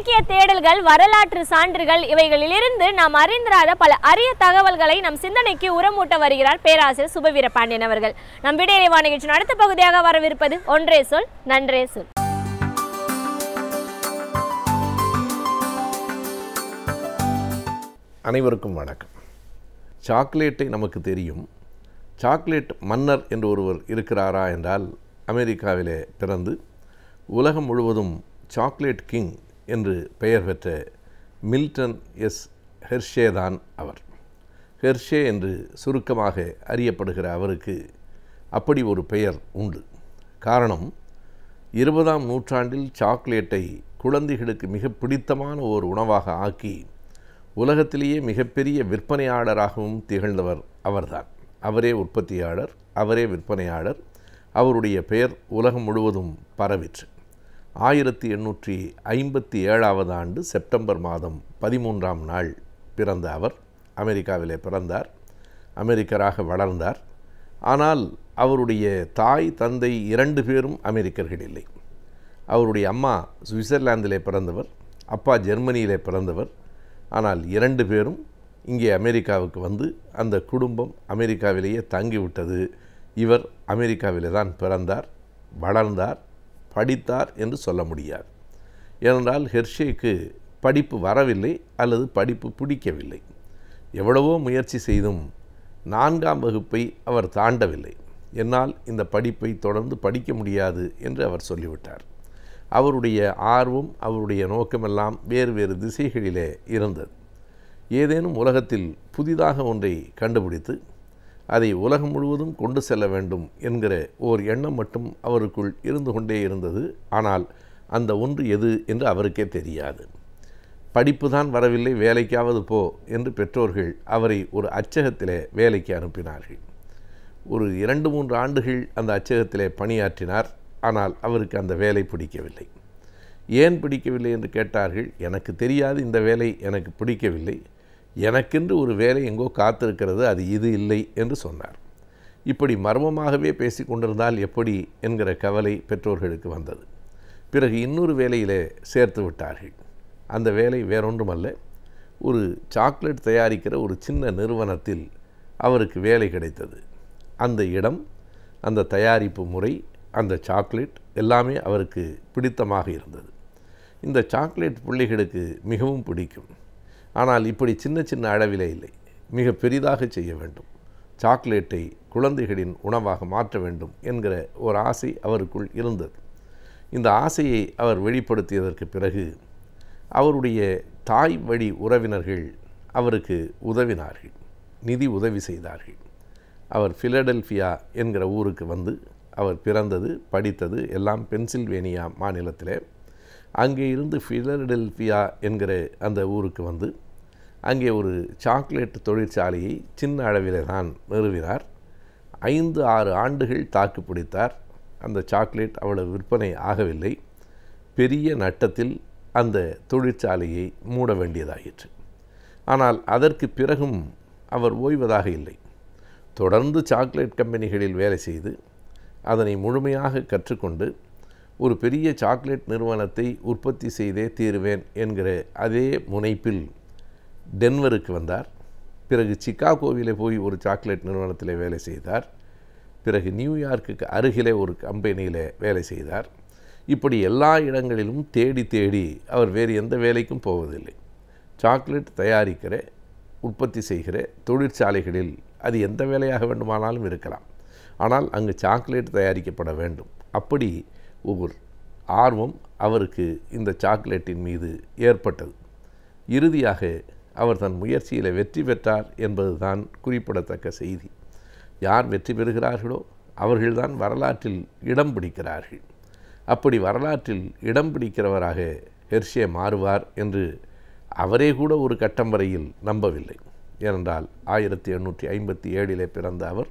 இலக்கிய தேடல்கள், வரலாற்று சான்றுகள் இவைகளிலிருந்து நாம் அறிந்திராத பல அரிய தகவல்களை நம் சிந்தனைக்கு உரமூட்ட வருகிறார் பேராசிரியர் சுபவீரபாண்டியன் அவர்கள். நம் விடையறிவா நிகழ்ச்சியின் அடுத்த பகுதியாக வரவிருப்பது ஒன்றே சொல் நன்றே சொல். அனைவருக்கும் வணக்கம். சாக்லேட்டை நமக்கு தெரியும். சாக்லேட் மன்னர் என்று ஒருவர் இருக்கிறாரா என்றால் அமெரிக்காவிலே பிறந்து உலகம் முழுவதும் சாக்லேட் கிங் என்று பெயர் பெற்ற மில்டன் எஸ் ஹெர்ஷே தான் அவர். ஹெர்ஷே என்று சுருக்கமாக அறியப்படுகிற அவருக்கு அப்படி ஒரு பெயர் உண்டு. காரணம், 20ஆம் நூற்றாண்டில் சாக்லேட்டை குழந்தைகளுக்கு மிக பிடித்தமான ஒரு உணவாக ஆக்கி உலகத்திலேயே மிகப்பெரிய விற்பனையாளராகவும் திகழ்ந்தவர் அவர்தான். அவரே உற்பத்தியாளர், அவரே விற்பனையாளர். அவருடைய பெயர் உலகம் முழுவதும் பரவிற்று. 1857 ஆண்டு செப்டம்பர் மாதம் 13ஆம் நாள் பிறந்த அவர் அமெரிக்காவிலே பிறந்தார். அமெரிக்கராக வளர்ந்தார். ஆனால் அவருடைய தாய் தந்தை 2 பேரும் அமெரிக்கர்கள் இல்லை. அவருடைய அம்மா சுவிட்சர்லாந்திலே பிறந்தவர், அப்பா ஜெர்மனியிலே பிறந்தவர். ஆனால் 2 பேரும் இங்கே அமெரிக்காவுக்கு வந்து அந்த குடும்பம் அமெரிக்காவிலேயே தங்கிவிட்டது. இவர் அமெரிக்காவிலே தான் பிறந்தார், வளர்ந்தார், படித்தார் என்று சொல்ல முடியாது. ஏனென்றால் ஹெர்ஷேக்கு படிப்பு வரவில்லை அல்லது படிப்பு பிடிக்கவில்லை. எவ்வளவோ முயற்சி செய்தும் 4ஆம் வகுப்பை அவர் தாண்டவில்லை. என்னால் இந்த படிப்பை தொடர்ந்து படிக்க முடியாது என்று அவர் சொல்லிவிட்டார். அவருடைய ஆர்வம், அவருடைய நோக்கமெல்லாம் வேறு வேறு திசைகளிலே இருந்தது. ஏதேனும் உலகத்தில் புதிதாக ஒன்றை கண்டுபிடித்து அதை உலகம் முழுவதும் கொண்டு செல்ல வேண்டும் என்கிற ஓர் எண்ணம் மட்டும் அவருக்குள் இருந்து கொண்டே இருந்தது. ஆனால் அந்த ஒன்று எது என்று அவருக்கே தெரியாது. படிப்பு தான் வரவில்லை, வேலைக்காவது போ என்று பெற்றோர்கள் அவரை ஒரு அச்சகத்திலே வேலைக்கு அனுப்பினார்கள். ஒரு 2-3 ஆண்டுகள் அந்த அச்சகத்திலே பணியாற்றினார். ஆனால் அவருக்கு அந்த வேலை பிடிக்கவில்லை. ஏன் பிடிக்கவில்லை என்று கேட்டார்கள். எனக்கு தெரியாது, இந்த வேலை எனக்கு பிடிக்கவில்லை, எனக்கென்று ஒரு வேலை எங்கோ காத்திருக்கிறது, அது இது இல்லை என்று சொன்னார். இப்படி மர்மமாகவே பேசி கொண்டிருந்தால் எப்படி என்கிற கவலை பெற்றோர்களுக்கு வந்தது. பிறகு இன்னொரு வேலையிலே சேர்த்து விட்டார்கள். அந்த வேலை வேறொன்றுமல்ல, ஒரு சாக்லேட் தயாரிக்கிற ஒரு சின்ன நிறுவனத்தில் அவருக்கு வேலை கிடைத்தது. அந்த இடம், அந்த தயாரிப்பு முறை, அந்த சாக்லேட் எல்லாமே அவருக்கு பிடித்தமாக இருந்தது. இந்த சாக்லேட் பிள்ளைகளுக்கு மிகவும் பிடிக்கும். ஆனால் இப்படி சின்ன சின்ன அளவிலே இல்லை, மிக பெரிதாக செய்ய வேண்டும். சாக்லேட்டை குழந்தைகளின் உணவாக மாற்ற வேண்டும் என்கிற ஒரு ஆசை அவருக்குள் இருந்தது. இந்த ஆசையை அவர் வெளிப்படுத்தியதற்கு பிறகு அவருடைய தாய் வழி உறவினர்கள் அவருக்கு உதவினார்கள், நிதி உதவி செய்தார்கள். அவர் பிலடெல்பியா என்கிற ஊருக்கு வந்து அவர் பிறந்தது, படித்தது எல்லாம் பென்சில்வேனியா மாநிலத்திலே. அங்கே இருந்து பிலடெல்பியா என்கிற அந்த ஊருக்கு வந்து அங்கே ஒரு சாக்லேட் தொழிற்சாலையை சின்ன அளவிலே தான் நிறுவினார். 5-6 ஆண்டுகள் தாக்கு பிடித்தார். அந்த சாக்லேட் அவ்வளவு விற்பனை ஆகவில்லை. பெரிய நட்டத்தில் அந்த தொழிற்சாலையை மூட வேண்டியதாயிற்று. ஆனால் அதற்கு பிறகும் அவர் ஓய்வதாக இல்லை. தொடர்ந்து சாக்லேட் கம்பெனிகளில் வேலை செய்து அதனை முழுமையாக கற்றுக்கொண்டு ஒரு பெரிய சாக்லேட் நிறுவனத்தை உற்பத்தி செய்தே தீருவேன் என்கிற அதே முனைப்பில் டென்வருக்கு வந்தார். பிறகு சிகாகோவிலே போய் ஒரு சாக்லேட் நிறுவனத்தில் வேலை செய்தார். பிறகு நியூயார்க்குக்கு அருகிலே ஒரு கம்பெனியில் வேலை செய்தார். இப்படி எல்லா இடங்களிலும் தேடி தேடி அவர் வேறு எந்த வேலைக்கும் போவதில்லை. சாக்லேட் தயாரிக்கிற, உற்பத்தி செய்கிற தொழிற்சாலைகளில் அது எந்த வேலையாக வேண்டுமானாலும் இருக்கலாம், ஆனால் அங்கு சாக்லேட் தயாரிக்கப்பட வேண்டும். அப்படி ஒரு ஆர்வம் அவருக்கு இந்த சாக்லேட்டின் மீது ஏற்பட்டது. இறுதியாக அவர் தன் முயற்சியில் வெற்றி பெற்றார் என்பதுதான் குறிப்பிடத்தக்க செய்தி. யார் வெற்றி பெறுகிறார்களோ அவர்கள்தான் வரலாற்றில் இடம் பிடிக்கிறார்கள். அப்படி வரலாற்றில் இடம் பிடிக்கிறவராக ஹெர்ஷே மாறுவார் என்று அவரே கூட ஒரு கட்டம் வரையில் நம்பவில்லை. ஏனென்றால் 1857 பிறந்த அவர்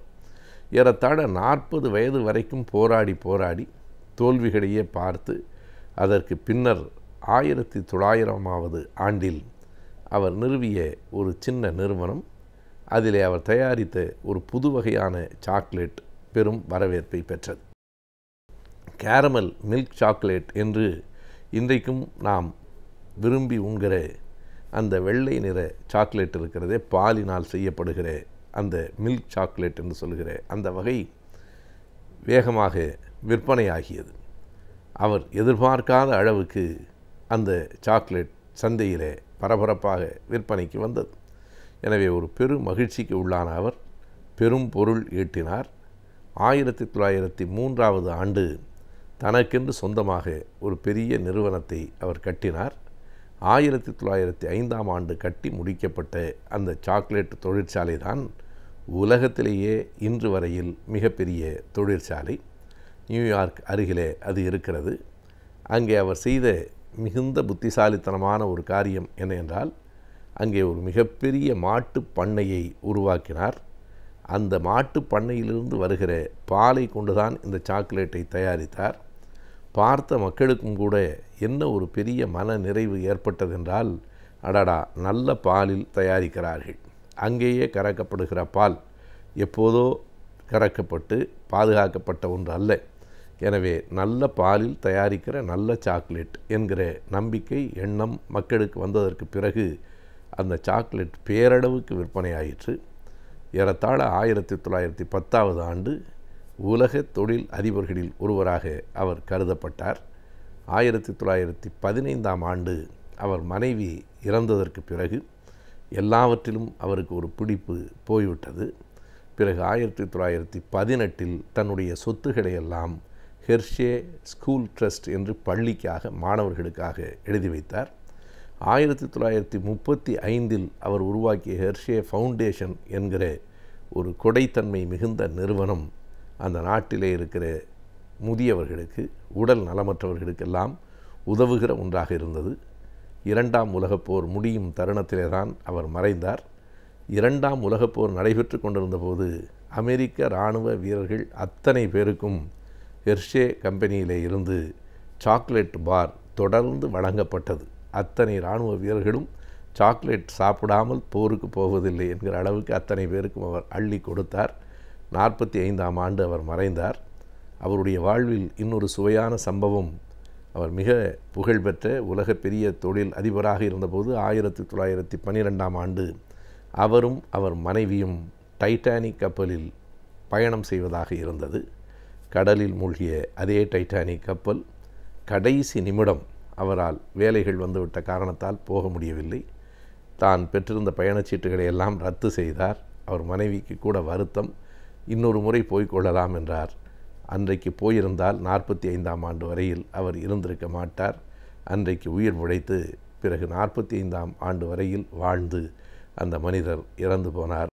ஏறத்தாழ 40 வயது வரைக்கும் போராடி தோல்விகளையே பார்த்து அதற்கு பின்னர் 1900ஆவது ஆண்டில் அவர் நிறுவிய ஒரு சின்ன நிறுவனம், அதிலே அவர் தயாரித்த ஒரு புது வகையான சாக்லேட் பெரும் வரவேற்பை பெற்றது. கேரமல் மில்க் சாக்லேட் என்று இன்றைக்கும் நாம் விரும்பி உண்கிற அந்த வெள்ளை நிற சாக்லேட் இருக்கிறதே, பாலினால் செய்யப்படுகிற அந்த மில்க் சாக்லேட் என்று சொல்கிற அந்த வகை வேகமாக விற்பனையாகியது. அவர் எதிர்பார்க்காத அளவுக்கு அந்த சாக்லேட் சந்தையிலே பரபரப்பாக விற்பனைக்கு வந்தது. எனவே ஒரு பெரும் மகிழ்ச்சிக்கு உள்ளான அவர் பெரும் பொருள் ஈட்டினார். 1903 ஆண்டு தனக்கென்று சொந்தமாக ஒரு பெரிய நிறுவனத்தை அவர் கட்டினார். 1905 ஆண்டு கட்டி முடிக்கப்பட்ட அந்த சாக்லேட் தொழிற்சாலை தான் உலகத்திலேயே இன்று வரையில் மிகப்பெரிய தொழிற்சாலை. நியூயார்க் அருகிலே அது இருக்கிறது. அங்கே அவர் செய்த மிகுந்த புத்திசாலித்தனமான ஒரு காரியம் என்ன என்றால், அங்கே ஒரு மிகப்பெரிய மாட்டு பண்ணையை உருவாக்கினார். அந்த மாட்டு பண்ணையிலிருந்து வருகிற பாலை கொண்டுதான் இந்த சாக்லேட்டை தயாரித்தார். பார்த்த மக்களுக்கும் கூட என்ன ஒரு பெரிய மன நிறைவு ஏற்பட்டதென்றால், அடடா, நல்ல பாலில் தயாரிக்கிறார்கள். அங்கேயே கறக்கப்படுகிற பால் எப்போதோ கறக்கப்பட்டு பாதுகாக்கப்பட்ட ஒன்று அல்ல. எனவே நல்ல பாலில் தயாரிக்கிற நல்ல சாக்லேட் என்கிற நம்பிக்கை எண்ணம் மக்களுக்கு வந்ததற்கு பிறகு அந்த சாக்லேட் பேரளவுக்கு விற்பனையாயிற்று. ஏறத்தாழ 1910 ஆண்டு உலக தொழில் அதிபர்களில் ஒருவராக அவர் கருதப்பட்டார். 1915 ஆண்டு அவர் மனைவி இறந்ததற்கு பிறகு எல்லாவற்றிலும் அவருக்கு ஒரு பிடிப்பு போய்விட்டது. பிறகு 1918 தன்னுடைய சொத்துக்களை எல்லாம் ஹெர்ஷே ஸ்கூல் ட்ரஸ்ட் என்று பள்ளிக்காக மாணவர்களுக்காக எழுதி வைத்தார். 1935 அவர் உருவாக்கிய ஹெர்ஷே ஃபவுண்டேஷன் என்கிற ஒரு கொடைத்தன்மை மிகுந்த நிறுவனம் அந்த நாட்டிலே இருக்கிற முதியவர்களுக்கு, உடல் நலமற்றவர்களுக்கெல்லாம் உதவுகிற ஒன்றாக இருந்தது. 2ஆம் உலகப்போர் முடியும் தருணத்திலே தான் அவர் மறைந்தார். 2ஆம் உலகப்போர் நடைபெற்று கொண்டிருந்த போது அமெரிக்க இராணுவ வீரர்கள் அத்தனை பேருக்கும் ஹெர்ஷே கம்பெனியிலே இருந்து சாக்லேட் பார் தொடர்ந்து வழங்கப்பட்டது. அத்தனை இராணுவ வீரர்களும் சாக்லேட் சாப்பிடாமல் போருக்கு போவதில்லை என்கிற அளவுக்கு அத்தனை பேருக்கும் அவர் அள்ளி கொடுத்தார். 45ஆம் ஆண்டு அவர் மறைந்தார். அவருடைய வாழ்வில் இன்னொரு சுவையான சம்பவம், அவர் மிக புகழ்பெற்ற உலக பெரிய தொழில் அதிபராக இருந்தபோது 1912ஆம் ஆண்டு அவரும் அவர் மனைவியும் டைட்டானிக் கப்பலில் பயணம் செய்வதாக இருந்தது. கடலில் மூழ்கிய அதே டைட்டானிக் கப்பல் கடைசி நிமிடம் அவரால் வேலைகள் வந்துவிட்ட காரணத்தால் போக முடியவில்லை. தான் பெற்றிருந்த பயணச்சீட்டுகளை எல்லாம் ரத்து செய்தார். அவர் மனைவிக்கு கூட வருத்தம். இன்னொரு முறை போய்கொள்ளலாம் என்றார். அன்றைக்கு போயிருந்தால் 45ஆம் ஆண்டு வரையில் அவர் இருந்திருக்க மாட்டார். அன்றைக்கு உயிர் பிழைத்து பிறகு 45ஆம் ஆண்டு வரையில் வாழ்ந்து அந்த மனிதர் இறந்து போனார்.